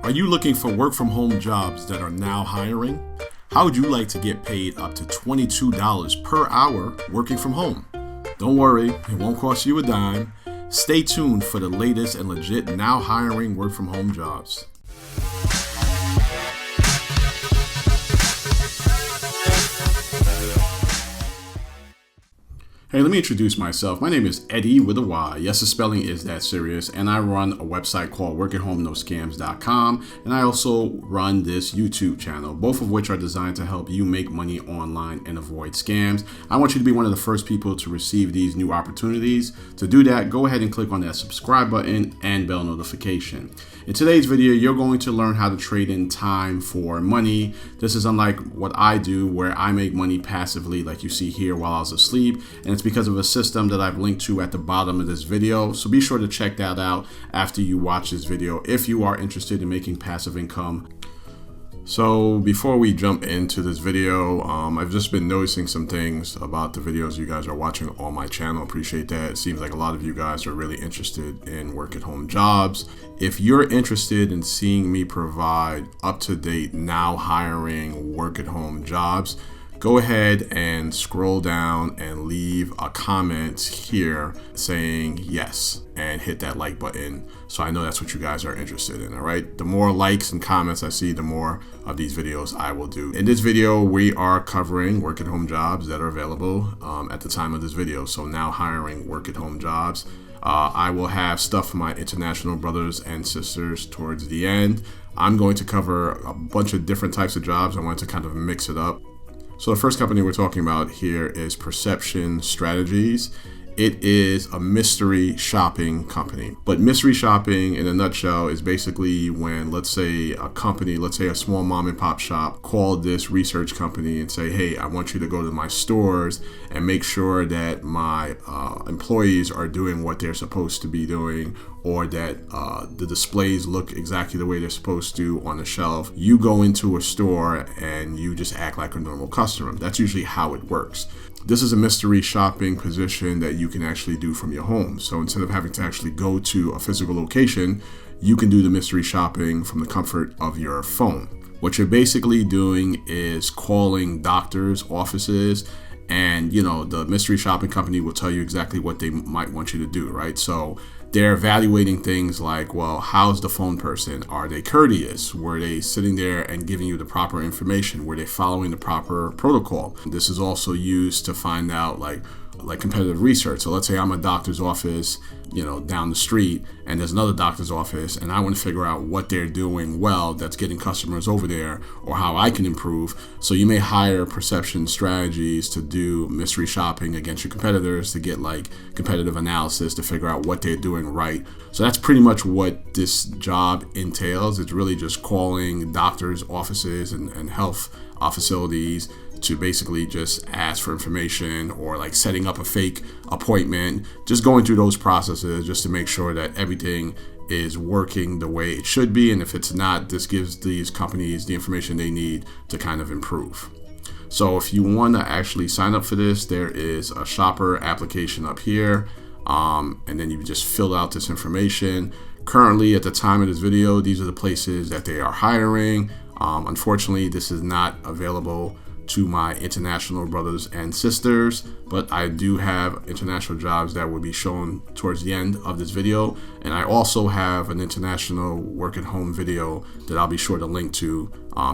Are you looking for work from home jobs that are now hiring? How would you like to get paid up to $22 per hour working from home? Don't worry, it won't cost you a dime. Stay tuned for the latest and legit now hiring work from home jobs. Hey, let me introduce myself. My name is Eddie with a Y. Yes, the spelling is that serious. And I run a website called workathomenoScams.com. And I also run this YouTube channel, both of which are designed to help you make money online and avoid scams. I want you to be one of the first people to receive these new opportunities. To do that, go ahead and click on that subscribe button and bell notification. In today's video, you're going to learn how to trade in time for money. This is unlike what I do, where I make money passively like you see here while I was asleep. And it's because of a system that I've linked to at the bottom of this video. So be sure to check that out after you watch this video if you are interested in making passive income. So before we jump into this video, I've just been noticing some things about the videos you guys are watching on my channel. Appreciate that. It seems like a lot of you guys are really interested in work at home jobs. If you're interested in seeing me provide up-to-date now hiring work at home jobs, go ahead and scroll down and leave a comment here saying yes and hit that like button so I know that's what you guys are interested in. All right, the more likes and comments I see, the more of these videos I will do. In this video, we are covering work at home jobs that are available at the time of this video. So now hiring work at home jobs. I will have stuff for my international brothers and sisters towards the end. I'm going to cover a bunch of different types of jobs. I want to kind of mix it up. So the first company we're talking about here is Perception Strategies. It is a mystery shopping company. But mystery shopping in a nutshell is basically when, let's say a company, let's say a small mom and pop shop, called this research company and say, hey, I want you to go to my stores and make sure that my employees are doing what they're supposed to be doing, or that the displays look exactly the way they're supposed to on the shelf. You go into a store and you just act like a normal customer. That's usually how it works. This is a mystery shopping position that you can actually do from your home. So instead of having to actually go to a physical location, you can do the mystery shopping from the comfort of your phone. What you're basically doing is calling doctors' offices, and the mystery shopping company will tell you exactly what they might want you to do, right? So they're evaluating things like, well, how's the phone person? Are they courteous? Were they sitting there and giving you the proper information? Were they following the proper protocol? This is also used to find out like competitive research. So let's say I'm a doctor's office, down the street, and there's another doctor's office, and I want to figure out what they're doing well that's getting customers over there, or how I can improve. So you may hire Perception Strategies to do mystery shopping against your competitors to get like competitive analysis to figure out what they're doing right. So that's pretty much what this job entails. It's really just calling doctors' offices and health facilities to basically just ask for information, or like setting up a fake appointment, just going through those processes just to make sure that everything is working the way it should be. And if it's not, this gives these companies the information they need to kind of improve. So if you want to actually sign up for this, there is a shopper application up here, and then you just fill out this information. Currently, at the time of this video, these are the places that they are hiring. Unfortunately, this is not available to my international brothers and sisters, but I do have international jobs that will be shown towards the end of this video. And I also have an international work at home video that I'll be sure to link to,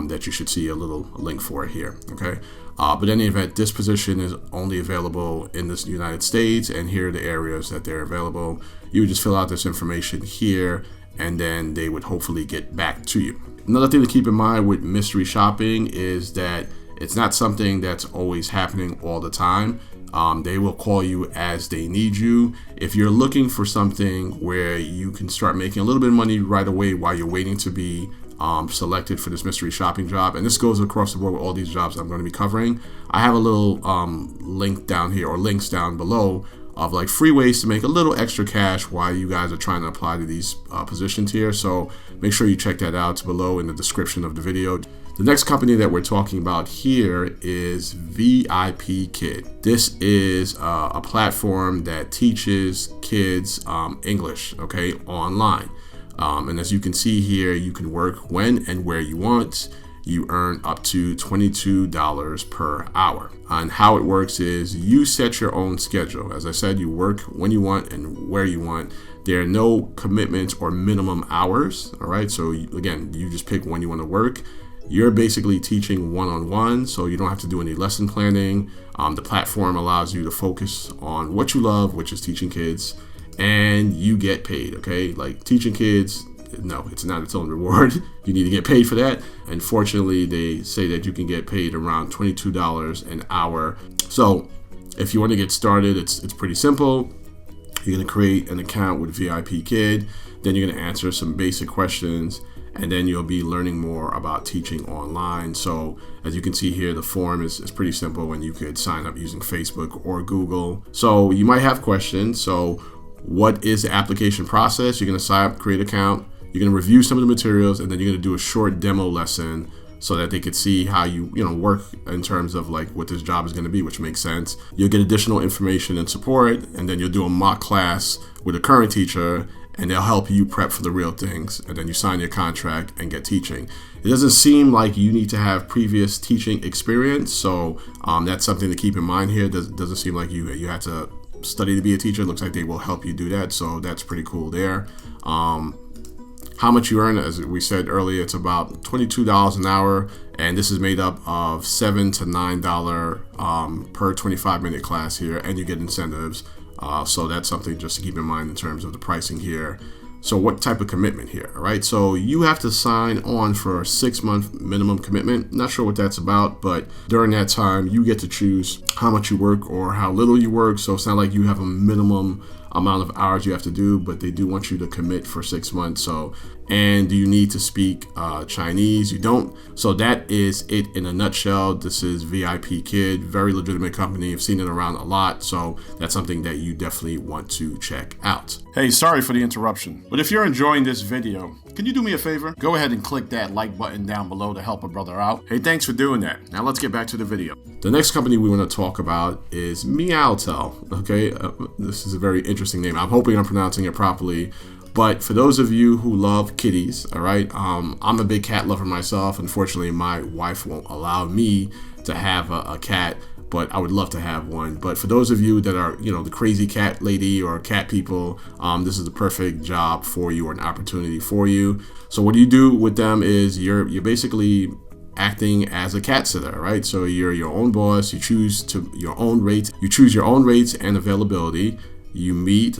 that you should see a little link for here. Okay. But in any event, this position is only available in the United States, and here are the areas that they're available. You would just fill out this information here, and then they would hopefully get back to you. Another thing to keep in mind with mystery shopping is that it's not something that's always happening all the time. They will call you as they need you. If you're looking for something where you can start making a little bit of money right away while you're waiting to be selected for this mystery shopping job, and this goes across the board with all these jobs I'm going to be covering, I have a little link down here, or links down below, of like free ways to make a little extra cash while you guys are trying to apply to these positions here. So make sure you check that out. It's below in the description of the video. The next company that we're talking about here is VIPKid. This is a platform that teaches kids English, okay, online. And as you can see here, you can work when and where you want. You earn up to $22 per hour. And how it works is you set your own schedule. As I said, you work when you want and where you want. There are no commitments or minimum hours. All right. So again, you just pick when you want to work. You're basically teaching one-on-one, so you don't have to do any lesson planning. The platform allows you to focus on what you love, which is teaching kids, and you get paid, okay? Like teaching kids, no, it's not its own reward. You need to get paid for that. And fortunately, they say that you can get paid around $22 an hour. So if you want to get started, it's pretty simple. You're going to create an account with VIPKid. Then you're going to answer some basic questions, and then you'll be learning more about teaching online. So as you can see here, the form is pretty simple, and you could sign up using Facebook or Google. So you might have questions. So what is the application process? You're going to sign up, create an account. You're going to review some of the materials, and then you're going to do a short demo lesson so that they could see how you work in terms of like what this job is going to be, which makes sense. You'll get additional information and support, and then you'll do a mock class with a current teacher, and they'll help you prep for the real things. And then you sign your contract and get teaching. It doesn't seem like you need to have previous teaching experience, so that's something to keep in mind here. Doesn't seem like you had to study to be a teacher. It looks like they will help you do that, so that's pretty cool there. How much you earn, as we said earlier, it's about $22 an hour, and this is made up of $7 to $9 per 25-minute class here, and you get incentives. So that's something just to keep in mind in terms of the pricing here. So what type of commitment here, right? So you have to sign on for a 6-month minimum commitment. Not sure what that's about, but during that time, you get to choose how much you work or how little you work. So it's not like you have a minimum amount of hours you have to do, but they do want you to commit for 6 months. So, and do you need to speak Chinese? You don't. So that is it in a nutshell. This is VIPKid, very legitimate company. I've seen it around a lot. So that's something that you definitely want to check out. Hey, sorry for the interruption, but if you're enjoying this video, can you do me a favor? Go ahead and click that like button down below to help a brother out. Hey, thanks for doing that. Now let's get back to the video. The next company we want to talk about is Meowtel. Okay, this is a very interesting name. I'm hoping I'm pronouncing it properly. But for those of you who love kitties, all right, I'm a big cat lover myself. Unfortunately, my wife won't allow me to have a cat, but I would love to have one. But for those of you that are, the crazy cat lady or cat people, this is the perfect job for you or an opportunity for you. So what you do with them is you're basically acting as a cat sitter, right? So you're your own boss. You choose your own rates. You choose your own rates and availability. You meet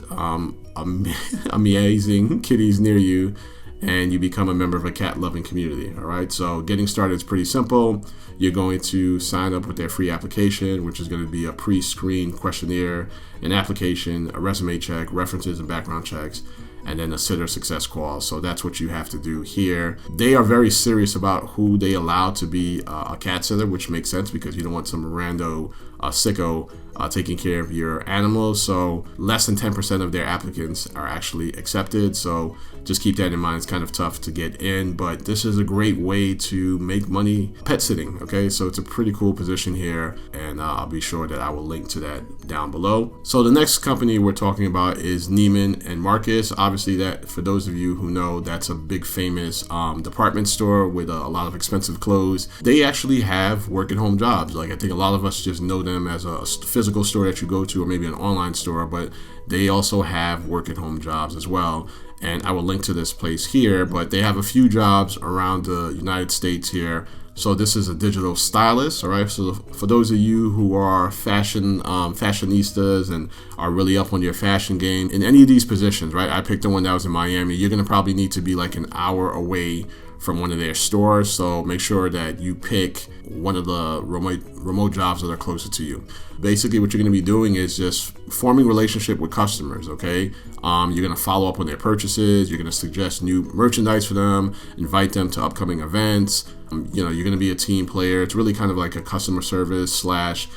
amazing kitties near you, and you become a member of a cat-loving community. All right, so getting started is pretty simple. You're going to sign up with their free application, which is going to be a pre-screened questionnaire, an application, a resume check, references and background checks, and then a sitter success call. So that's what you have to do here. They are very serious about who they allow to be a cat sitter, which makes sense because you don't want some rando sicko taking care of your animals. So less than 10% of their applicants are actually accepted. So just keep that in mind. It's kind of tough to get in, but this is a great way to make money pet sitting. Okay, so it's a pretty cool position here, and I'll be sure that I will link to that down below. So the next company we're talking about is Neiman Marcus. Obviously, that for those of you who know, that's a big famous department store with a lot of expensive clothes. They actually have work at home jobs. Like I think a lot of us just know them as a physical store that you go to, or maybe an online store, but they also have work at home jobs as well. And I will link to this place here, but they have a few jobs around the United States here. So this is a digital stylist, all right? So for those of you who are fashionistas and are really up on your fashion game, in any of these positions, right? I picked the one that was in Miami. You're gonna probably need to be like an hour away from one of their stores. So make sure that you pick one of the remote jobs that are closer to you. Basically, what you're going to be doing is just forming relationship with customers, okay? You're going to follow up on their purchases. You're going to suggest new merchandise for them, invite them to upcoming events. You're going to be a team player. It's really kind of like a customer service slash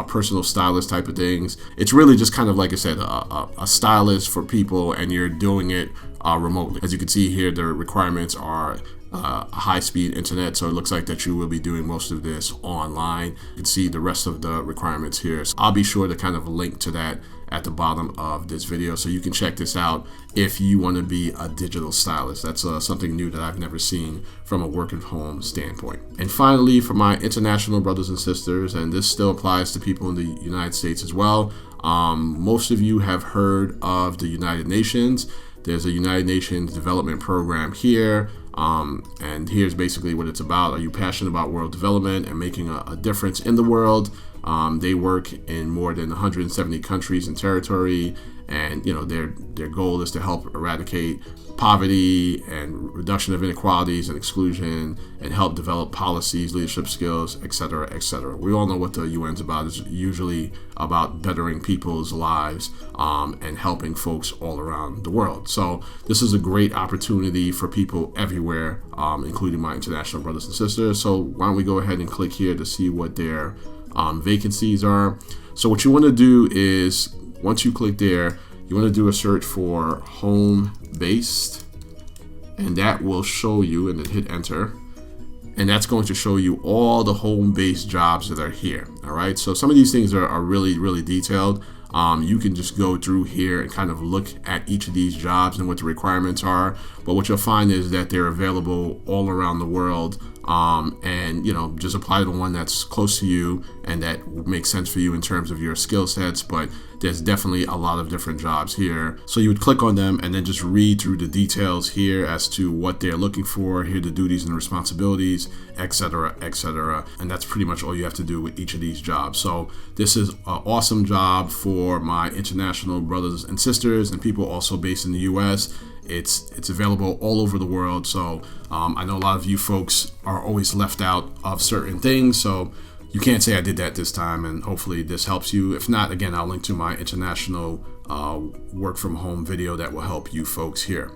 personal stylist type of things. It's really just kind of, like I said, a stylist for people, and you're doing it remotely. As you can see here, the requirements are high-speed internet, so it looks like that you will be doing most of this online. You can see the rest of the requirements here. So I'll be sure to kind of link to that at the bottom of this video, so you can check this out if you want to be a digital stylist. That's something new that I've never seen from a work at home standpoint. And finally, for my international brothers and sisters, and this still applies to people in the United States as well, most of you have heard of the United Nations. There's a United Nations development program here. And here's basically what it's about. Are you passionate about world development and making a difference in the world? They work in more than 170 countries and territory, and their goal is to help eradicate poverty and reduction of inequalities and exclusion, and help develop policies, leadership skills, etc., etc. We all know what the UN's about. It's usually about bettering people's lives and helping folks all around the world. So this is a great opportunity for people everywhere, including my international brothers and sisters. So why don't we go ahead and click here to see what their vacancies are. So what you want to do is, once you click there, you want to do a search for home-based, and that will show you, and then hit enter, and that's going to show you all the home-based jobs that are here. All right, so some of these things are really, really detailed. You can just go through here and kind of look at each of these jobs and what the requirements are. But what you'll find is that they're available all around the world. And just apply to the one that's close to you and that makes sense for you in terms of your skill sets. But there's definitely a lot of different jobs here. So you would click on them and then just read through the details here as to what they're looking for, here the duties and responsibilities, etc., etc. And that's pretty much all you have to do with each of these jobs. So this is an awesome job for my international brothers and sisters and people also based in the US. It's available all over the world. So I know a lot of you folks are always left out of certain things. So you can't say I did that this time, and hopefully this helps you. If not, again, I'll link to my international work from home video that will help you folks here.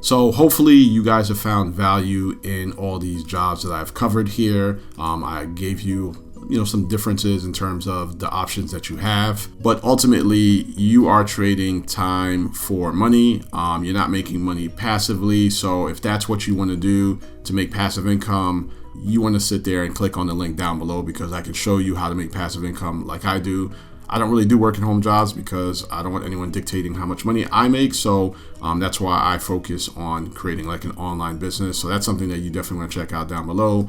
So hopefully you guys have found value in all these jobs that I've covered here. I gave you some differences in terms of the options that you have, but ultimately you are trading time for money. You're not making money passively. So if that's what you want to do to make passive income, you want to sit there and click on the link down below, because I can show you how to make passive income like I do. I don't really do work at home jobs because I don't want anyone dictating how much money I make. So that's why I focus on creating like an online business. So that's something that you definitely want to check out down below.